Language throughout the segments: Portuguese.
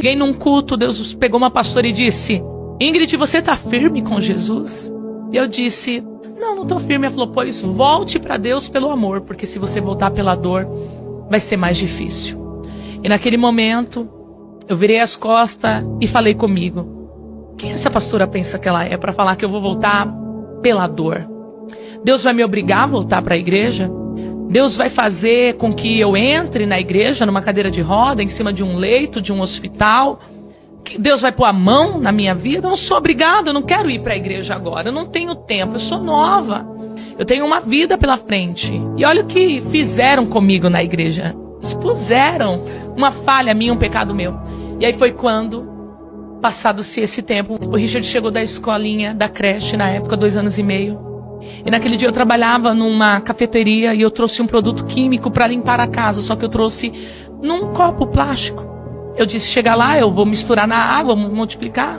Cheguei num culto, Deus pegou uma pastora e disse: Ingrid, você tá firme com Jesus? E eu disse: não tô firme. Ela falou: pois volte para Deus pelo amor, porque se você voltar pela dor, vai ser mais difícil. E naquele momento, eu virei as costas e falei comigo: quem essa pastora pensa que ela é para falar que eu vou voltar pela dor? Deus vai me obrigar a voltar para a igreja? Deus vai fazer com que eu entre na igreja numa cadeira de roda, em cima de um leito, de um hospital? Que Deus vai pôr a mão na minha vida? Eu não sou obrigada, eu não quero ir para a igreja agora, eu não tenho tempo, eu sou nova, eu tenho uma vida pela frente. E olha o que fizeram comigo na igreja, expuseram uma falha minha, um pecado meu. E aí foi quando, passado-se esse tempo, o Richard chegou da escolinha, da creche, na época, 2 anos e meio. E naquele dia eu trabalhava numa cafeteria e eu trouxe um produto químico para limpar a casa, só que eu trouxe num copo plástico. Eu disse: chega lá, eu vou misturar na água, multiplicar,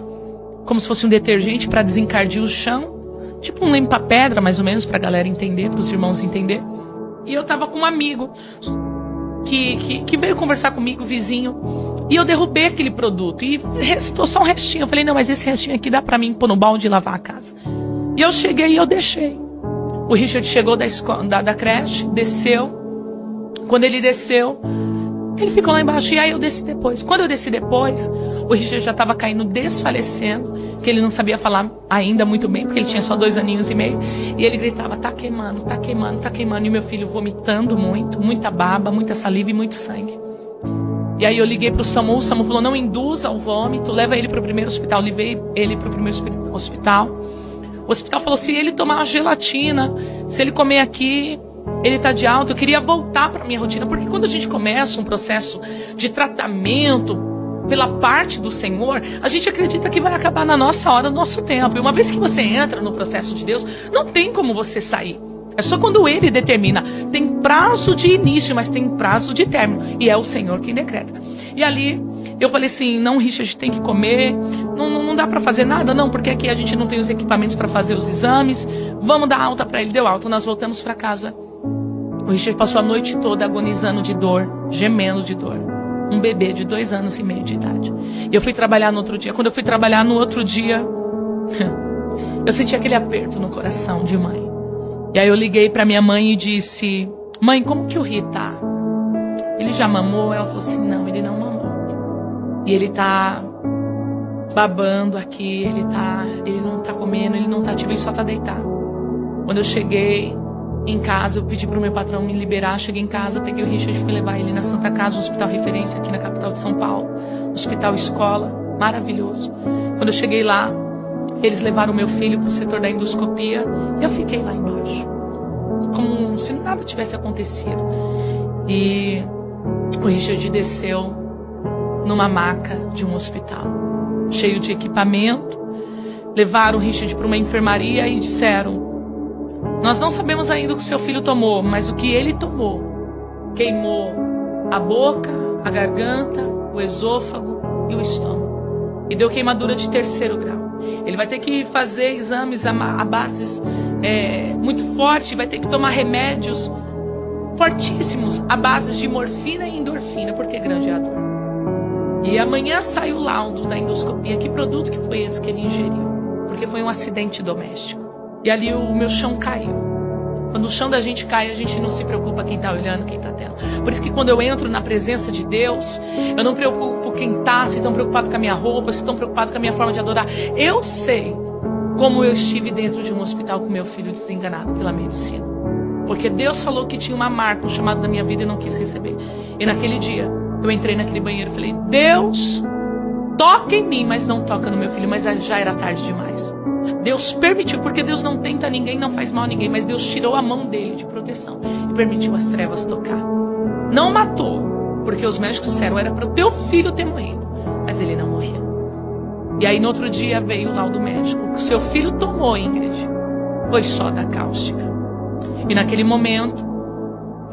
como se fosse um detergente para desencardir o chão, tipo um limpa-pedra, mais ou menos, para a galera entender, para os irmãos entenderem. E eu tava com um amigo que veio conversar comigo, vizinho, e eu derrubei aquele produto e restou só um restinho. Eu falei: não, mas esse restinho aqui dá para mim pôr no balde e lavar a casa. E eu cheguei e eu deixei. O Richard chegou da creche, desceu. Quando ele desceu, ele ficou lá embaixo, e aí eu desci depois. Quando eu desci depois, o Richard já estava caindo, desfalecendo, que ele não sabia falar ainda muito bem, porque ele tinha só 2 aninhos e meio. E ele gritava: tá queimando, tá queimando, tá queimando. E o meu filho vomitando muito, muita baba, muita saliva e muito sangue. E aí eu liguei para o SAMU falou: não induza o vômito, leva ele para o primeiro hospital. Levei ele para o primeiro hospital. O hospital falou: se ele tomar gelatina, se ele comer aqui, ele está de alta. Eu queria voltar para a minha rotina, porque quando a gente começa um processo de tratamento pela parte do Senhor, a gente acredita que vai acabar na nossa hora, no nosso tempo. E uma vez que você entra no processo de Deus, não tem como você sair. É só quando Ele determina. Tem prazo de início, mas tem prazo de término. E é o Senhor quem decreta. E ali eu falei assim: não, Richard, tem que comer. Não dá para fazer nada, não, porque aqui a gente não tem os equipamentos para fazer os exames. Vamos dar alta para ele. Deu alta, nós voltamos para casa. O Richard passou a noite toda agonizando de dor, gemendo de dor. Um bebê de 2 anos e meio de idade. E eu fui trabalhar no outro dia. Quando eu fui trabalhar no outro dia, eu senti aquele aperto no coração de mãe. E aí eu liguei para minha mãe e disse: mãe, como que o Ri tá? Ele já mamou? Ela falou assim: não, ele não mamou. E ele tá babando aqui, ele não tá comendo, ele não tá ativo, ele só tá deitado. Quando eu cheguei em casa, eu pedi pro meu patrão me liberar. Cheguei em casa, peguei o Richard e fui levar ele na Santa Casa, um hospital referência aqui na capital de São Paulo, hospital escola, maravilhoso. Quando eu cheguei lá, eles levaram meu filho pro setor da endoscopia e eu fiquei lá embaixo, como se nada tivesse acontecido. E o Richard desceu numa maca de um hospital, cheio de equipamento. Levaram o Richard para uma enfermaria e disseram: nós não sabemos ainda o que seu filho tomou, mas o que ele tomou queimou a boca, a garganta, o esôfago e o estômago. E deu queimadura de 3º grau. Ele vai ter que fazer exames a bases muito fortes, vai ter que tomar remédios fortíssimos a bases de morfina e endorfina, porque grande é a dor. E amanhã sai o laudo da endoscopia. Que produto que foi esse que ele ingeriu? Porque foi um acidente doméstico. E ali o meu chão caiu. Quando o chão da gente cai, a gente não se preocupa quem está olhando, quem está tendo. Por isso que quando eu entro na presença de Deus, eu não preocupo quem está, se estão preocupados com a minha roupa, se estão preocupados com a minha forma de adorar. Eu sei como eu estive dentro de um hospital com meu filho desenganado pela medicina. Porque Deus falou que tinha uma marca, um chamado da minha vida, e não quis receber. E naquele dia, eu entrei naquele banheiro e falei: Deus, toca em mim, mas não toca no meu filho. Mas já era tarde demais. Deus permitiu, porque Deus não tenta ninguém, não faz mal a ninguém, mas Deus tirou a mão dele de proteção e permitiu as trevas tocar. Não matou, porque os médicos disseram: era para o teu filho ter morrido, mas ele não morreu. E aí no outro dia veio o laudo médico: o que o seu filho tomou, Ingrid, foi soda cáustica. E naquele momento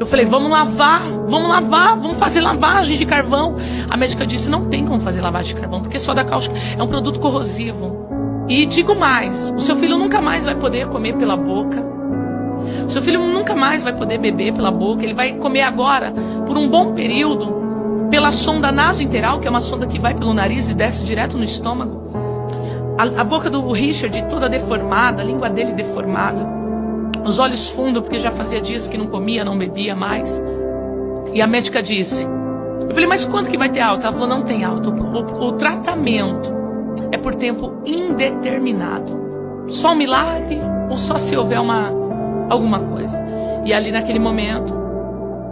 eu falei: vamos lavar, vamos fazer lavagem de carvão. A médica disse: não tem como fazer lavagem de carvão, porque soda cáustica é um produto corrosivo. E digo mais: o seu filho nunca mais vai poder comer pela boca. O seu filho nunca mais vai poder beber pela boca. Ele vai comer agora por um bom período pela sonda nasointeral, que é uma sonda que vai pelo nariz e desce direto no estômago. A boca do Richard toda deformada, a língua dele deformada, os olhos fundos, porque já fazia dias que não comia, não bebia mais. E a médica disse, eu falei, mas quanto que vai ter alta? Ela falou, não tem alta, o tratamento é por tempo indeterminado. Só um milagre ou só se houver alguma coisa. E ali naquele momento,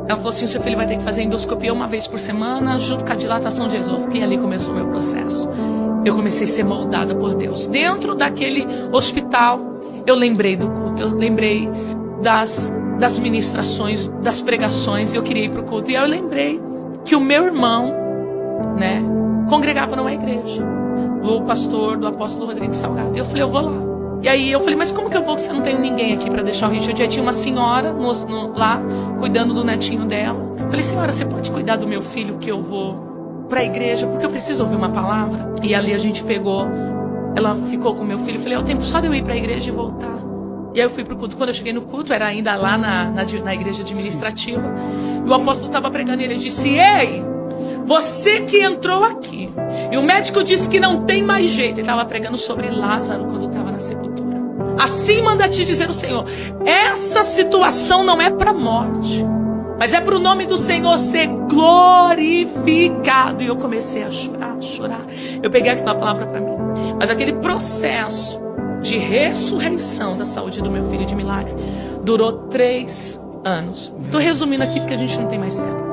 ela falou assim, o seu filho vai ter que fazer endoscopia uma vez por semana, junto com a dilatação de esôfago. E ali começou o meu processo. Eu comecei a ser moldada por Deus. Dentro daquele hospital, eu lembrei do culto, eu lembrei das ministrações, das pregações, e eu queria ir para o culto. E aí eu lembrei que o meu irmão, né, congregava numa igreja, o pastor do apóstolo Rodrigo Salgado. E eu falei, eu vou lá. E aí eu falei, mas como que eu vou, se eu não tenho ninguém aqui para deixar o Richard? Já tinha uma senhora lá, cuidando do netinho dela. Eu falei, senhora, você pode cuidar do meu filho que eu vou para a igreja, porque eu preciso ouvir uma palavra? E ali a gente pegou, ela ficou com meu filho. Eu falei, é o tempo só de eu ir para a igreja e voltar. E aí eu fui pro culto. Quando eu cheguei no culto, era ainda lá na igreja administrativa. E o apóstolo estava pregando e ele disse, ei, você que entrou aqui, e o médico disse que não tem mais jeito. Ele estava pregando sobre Lázaro quando estava na sepultura. Assim manda te dizer o Senhor, essa situação não é para morte, mas é para o nome do Senhor ser glorificado. E eu comecei a chorar. Eu peguei aquela palavra para mim. Mas aquele processo de ressurreição da saúde do meu filho de milagre durou 3 anos. Estou resumindo aqui porque a gente não tem mais tempo.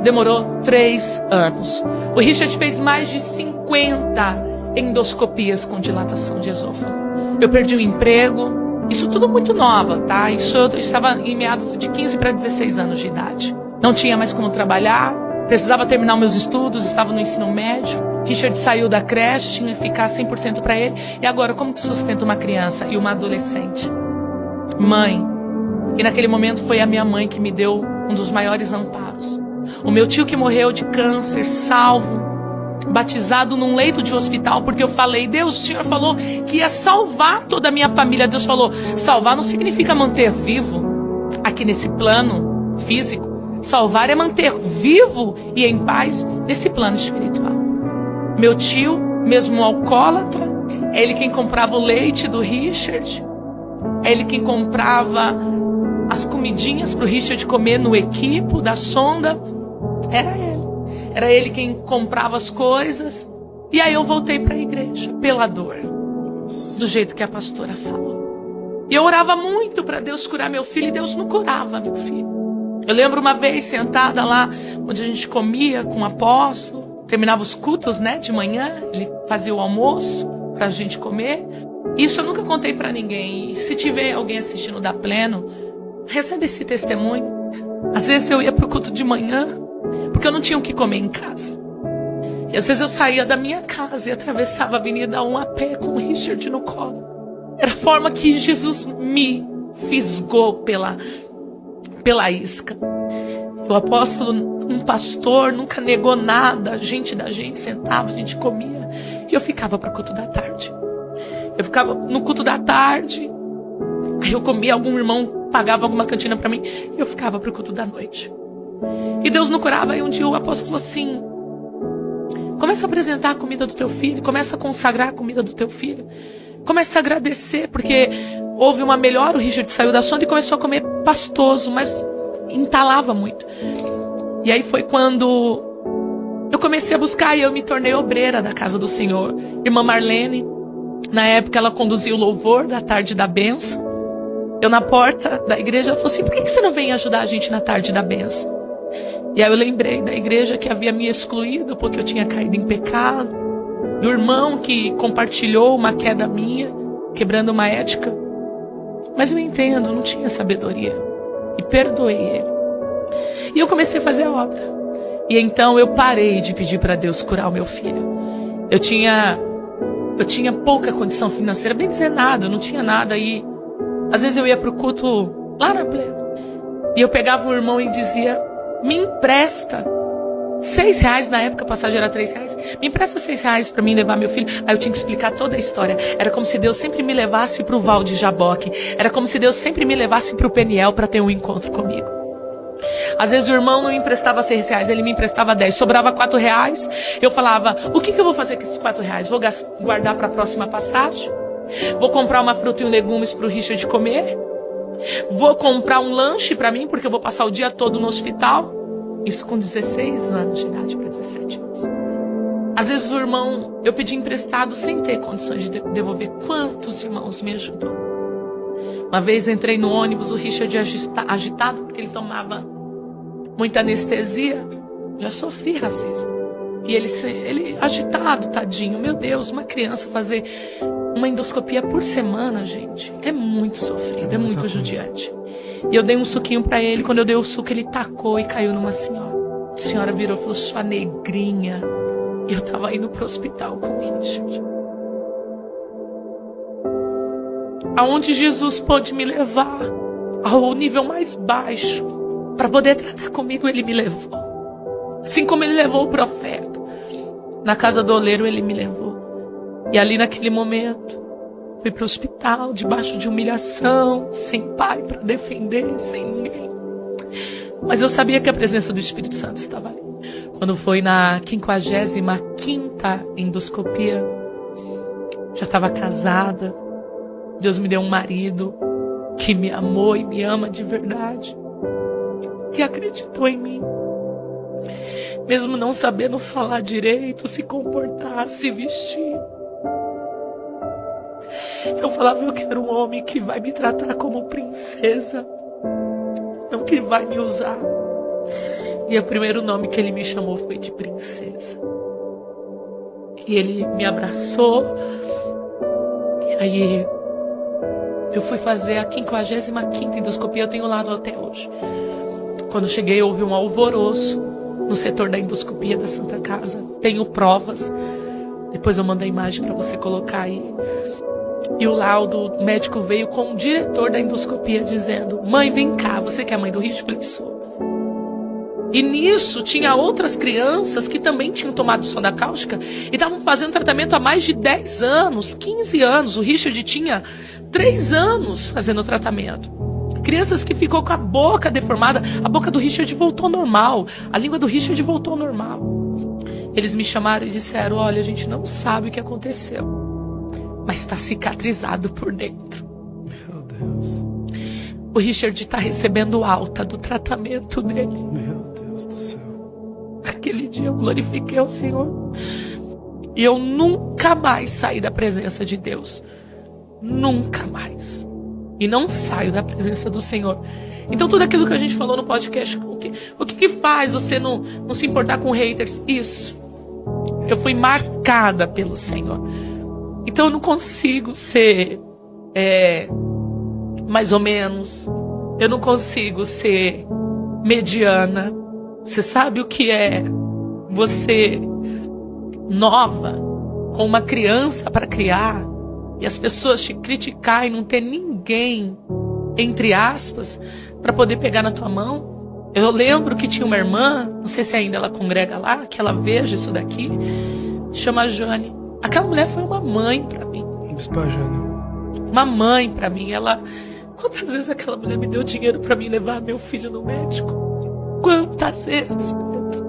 Demorou 3 anos. O Richard fez mais de 50 endoscopias com dilatação de esôfago. Eu perdi o emprego. Isso tudo muito nova, tá? Isso eu estava em meados de 15 para 16 anos de idade. Não tinha mais como trabalhar. Precisava terminar meus estudos. Estava no ensino médio. Richard saiu da creche, tinha que ficar 100% para ele. E agora, como que sustenta uma criança e uma adolescente? Mãe. E naquele momento foi a minha mãe que me deu um dos maiores amparos. O meu tio que morreu de câncer, salvo, batizado num leito de hospital, porque eu falei, Deus, o Senhor falou que ia salvar toda a minha família. Deus falou, salvar não significa manter vivo aqui nesse plano físico. Salvar é manter vivo e em paz nesse plano espiritual. Meu tio, mesmo alcoólatra, é ele quem comprava o leite do Richard, é ele quem comprava as comidinhas para o Richard comer no equipo da sonda. Era ele quem comprava as coisas. E aí eu voltei para a igreja pela dor, do jeito que a pastora falou. E eu orava muito para Deus curar meu filho, e Deus não curava meu filho. Eu lembro uma vez sentada lá onde a gente comia com o apóstolo. Terminava os cultos, né, de manhã, ele fazia o almoço para a gente comer. Isso eu nunca contei para ninguém. E se tiver alguém assistindo da Pleno, recebe esse testemunho. Às vezes eu ia para o culto de manhã, porque eu não tinha o que comer em casa. E às vezes eu saía da minha casa e atravessava a Avenida 1 a pé com o Richard no colo. Era a forma que Jesus me fisgou pela isca. O apóstolo, um pastor, nunca negou nada. A gente sentava, a gente comia. E eu ficava para o culto da tarde. Eu ficava no culto da tarde. Aí eu comia, algum irmão pagava alguma cantina para mim. E eu ficava para o culto da noite. E Deus não curava. Aí um dia o apóstolo falou assim, começa a apresentar a comida do teu filho. Começa a consagrar a comida do teu filho. Começa a agradecer, porque houve uma melhora. O Richard saiu da sonda e começou a comer pastoso, mas entalava muito. E aí foi quando eu comecei a buscar e eu me tornei obreira da casa do Senhor. Irmã Marlene, na época ela conduzia o louvor da tarde da bênção. Eu na porta da igreja, ela falou assim, por que você não vem ajudar a gente na tarde da bênção? E aí eu lembrei da igreja que havia me excluído porque eu tinha caído em pecado, do irmão que compartilhou uma queda minha, quebrando uma ética. Mas eu entendo, eu não tinha sabedoria. E perdoei ele. E eu comecei a fazer a obra. E então eu parei de pedir para Deus curar o meu filho. Eu tinha pouca condição financeira, bem dizer nada, eu não tinha nada. E às vezes eu ia para o culto lá na Pleno. E eu pegava um irmão e dizia, me empresta R$6, na época a passagem era R$3. Me empresta R$6 para mim levar meu filho. Aí eu tinha que explicar toda a história. Era como se Deus sempre me levasse para o Val de Jaboque. Era como se Deus sempre me levasse para o Peniel para ter um encontro comigo. Às vezes o irmão não me emprestava R$6, ele me emprestava 10, sobrava R$4. Eu falava, o que eu vou fazer com esses R$4? Vou guardar para a próxima passagem? Vou comprar uma fruta e legumes para o Richard comer? Vou comprar um lanche para mim, porque eu vou passar o dia todo no hospital? Isso com 16 anos de idade para 17 anos. Às vezes o irmão, eu pedi emprestado sem ter condições de devolver. Quantos irmãos me ajudou? Uma vez entrei no ônibus, o Richard agitado, porque ele tomava muita anestesia. Já sofri racismo. E ele agitado, tadinho. Meu Deus, uma criança fazer uma endoscopia por semana, gente, é muito sofrido, é muito judiante. E eu dei um suquinho pra ele. Quando eu dei o suco, ele tacou e caiu numa senhora. A senhora virou e falou, sua negrinha. E eu tava indo pro hospital com o Richard. Aonde Jesus pôde me levar, ao nível mais baixo, para poder tratar comigo, ele me levou. Assim como ele levou o profeta. Na casa do oleiro, ele me levou. E ali naquele momento, fui pro hospital, debaixo de humilhação, sem pai para defender, sem ninguém. Mas eu sabia que a presença do Espírito Santo estava ali. Quando foi na 55ª endoscopia, já estava casada. Deus me deu um marido que me amou e me ama de verdade, que acreditou em mim. Mesmo não sabendo falar direito, se comportar, se vestir. Eu falava, eu quero um homem que vai me tratar como princesa, não que vai me usar. E o primeiro nome que ele me chamou foi de princesa. E ele me abraçou. E aí eu fui fazer a 55ª endoscopia, eu tenho lado até hoje. Quando cheguei, houve um alvoroço no setor da endoscopia da Santa Casa. Tenho provas. Depois eu mando a imagem para você colocar aí. E o laudo, o médico veio com o diretor da endoscopia dizendo, mãe, vem cá, você que é a mãe do Richard? Eu falei, sou. E nisso tinha outras crianças que também tinham tomado sonda cáustica e estavam fazendo tratamento há mais de 10 anos, 15 anos. O Richard tinha 3 anos fazendo tratamento. Crianças que ficou com a boca deformada, a boca do Richard voltou normal, a língua do Richard voltou normal. Eles me chamaram e disseram, olha, a gente não sabe o que aconteceu, mas está cicatrizado por dentro. Meu Deus. O Richard está recebendo alta do tratamento dele. Meu Deus do céu. Aquele dia eu glorifiquei ao Senhor. E eu nunca mais saí da presença de Deus. Nunca mais. E não saio da presença do Senhor. Então tudo aquilo que a gente falou no podcast, o que faz você não se importar com haters? Isso. Eu fui marcada pelo Senhor. Então eu não consigo ser mais ou menos. Eu não consigo ser mediana. Você sabe o que é você nova, com uma criança para criar, e as pessoas te criticar e não ter ninguém, entre aspas, para poder pegar na tua mão? Eu lembro que tinha uma irmã, não sei se ainda ela congrega lá, que ela veja isso daqui, chama Jane. Aquela mulher foi uma mãe para mim. Bispa Jane. Uma mãe para mim. Quantas vezes aquela mulher me deu dinheiro para mim levar meu filho no médico? Quantas vezes, Pedro?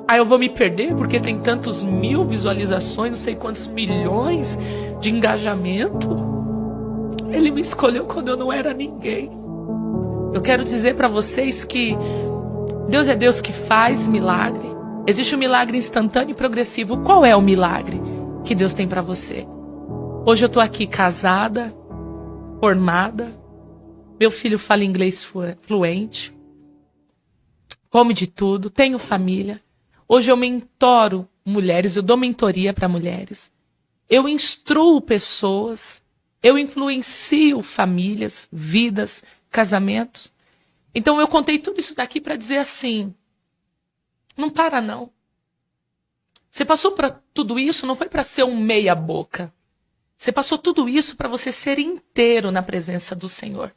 Aí eu vou me perder porque tem tantos mil visualizações, não sei quantos milhões de engajamento. Ele me escolheu quando eu não era ninguém. Eu quero dizer para vocês que Deus é Deus que faz milagre. Existe um milagre instantâneo e progressivo. Qual é o milagre que Deus tem para você? Hoje eu estou aqui casada, formada, meu filho fala inglês fluente, come de tudo, tenho família. Hoje eu mentoro mulheres, eu dou mentoria para mulheres. Eu instruo pessoas, eu influencio famílias, vidas, casamentos. Então eu contei tudo isso daqui para dizer assim, não para não. Você passou por tudo isso, não foi para ser um meia boca. Você passou tudo isso para você ser inteiro na presença do Senhor.